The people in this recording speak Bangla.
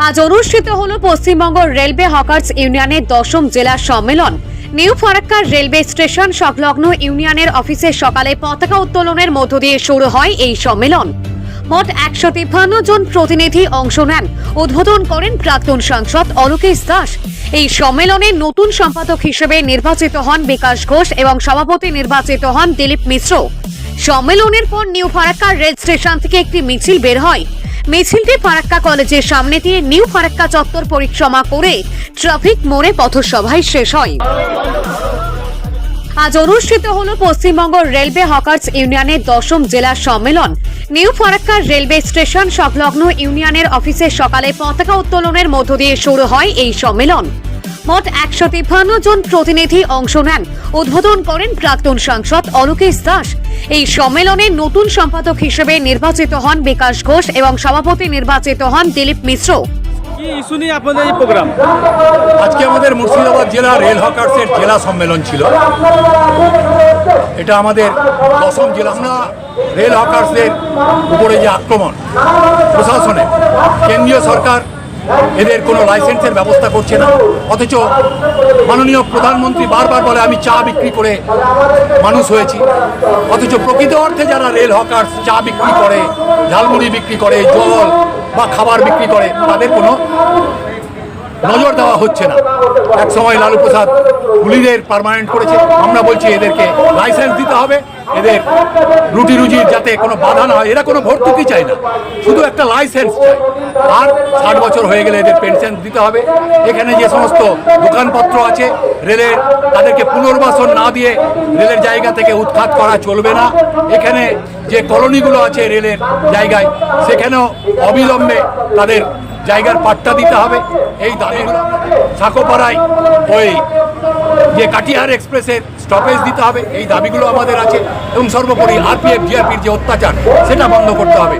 আজ অনুষ্ঠিত হলো পশ্চিমবঙ্গ রেলওয়ে হকার্স ইউনিয়নের 10ম জেলা সম্মেলন। নিউ ফারাক্কা রেলওয়ে স্টেশন সংলগ্ন ইউনিয়নের অফিসে সকালে পতাকা উত্তোলনের মধ্য দিয়ে শুরু হয় এই সম্মেলন। মোট 153 জন প্রতিনিধি অংশ নেন। উদ্বোধন করেন প্রাক্তন সাংসদ অলোকেশ দাস। এই সম্মেলনে নতুন সম্পাদক হিসেবে নির্বাচিত হন বিকাশ ঘোষ এবং সভাপতি নির্বাচিত হন দিলীপ মিশ্র। সম্মেলনের পর নিউ ফারাক্কা রেল স্টেশন থেকে একটি মিছিল বের হয়। মিছিলটি ফারাক্কা কলেজের সামনে দিয়ে নিউ ফারাক্কা চত্বর পরিক্রমা করে ট্রাফিক মোড়ে পথসভায় শেষ হয়। আজ অনুষ্ঠিত হলো পশ্চিমবঙ্গ রেলওয়ে হকার্স ইউনিয়নের 10ম জেলা সম্মেলন। নিউ ফারাক্কা রেলওয়ে স্টেশন সংলগ্ন ইউনিয়নের অফিসে সকালে পতাকা উত্তোলনের মধ্য দিয়ে শুরু হয় এই সম্মেলন। মোট 153 জন প্রতিনিধি অংশ নেন। উদ্বোধন করেন প্রাক্তন সাংসদ অলোকেশ দাস। এই সম্মেলনে নতুন সম্পাদক হিসেবে নির্বাচিত হন বিকাশ ঘোষ এবং সভাপতি নির্বাচিত হন দিলীপ মিশ্র। কি ইস্যু নিয়ে আপনাদের এই প্রোগ্রাম? আজকে আমাদের মুর্শিদাবাদ জেলা রেল হকার্সের জেলা সম্মেলন ছিল। এটা আমাদের 10ম জেলা। আমরা রেল হকার্সদের উপরে যে আক্রমণ প্রশাসনে, কেন্দ্রীয় সরকার এদের কোনো লাইসেন্সের ব্যবস্থা করছে না, অথচ মাননীয় প্রধানমন্ত্রী বারবার বলে আমি চা বিক্রি করে মানুষ হয়েছি, অথচ প্রকৃত অর্থে যারা রেল হকার্স চা বিক্রি করে, ঝালমুড়ি বিক্রি করে, জল বা খাবার বিক্রি করে, তাদের কোনো নজর দেওয়া হচ্ছে না। এক সময় লালু প্রসাদ পুলিশদের পার্মানেন্ট করেছে। আমরা বলছি এদেরকে লাইসেন্স দিতে হবে, এদের রুটি রুজির যাতে কোনো বাধা না হয়। এরা কোনো ভর্তুকি চায় না, শুধু একটা লাইসেন্স চায়। আর 60 বছর হয়ে গেলে এদের পেনশন দিতে হবে। এখানে যে সমস্ত দোকানপত্র আছে রেলের, তাদেরকে পুনর্বাসন না দিয়ে রেলের জায়গা থেকে উৎখাত করা চলবে না। এখানে যে কলোনিগুলো আছে রেলের জায়গায়, সেখানেও অবিলম্বে তাদের জায়গার পাট্টা দিতে হবে। এই দাবিগুলো সাঁকোপাড়ায় ওই যে কাটিহার এক্সপ্রেসের স্টপেজ দিতে হবে, এই দাবিগুলো আমাদের আছে। এবং সর্বোপরি আরপিএফ জিআরপির যে অত্যাচার, সেটা বন্ধ করতে হবে।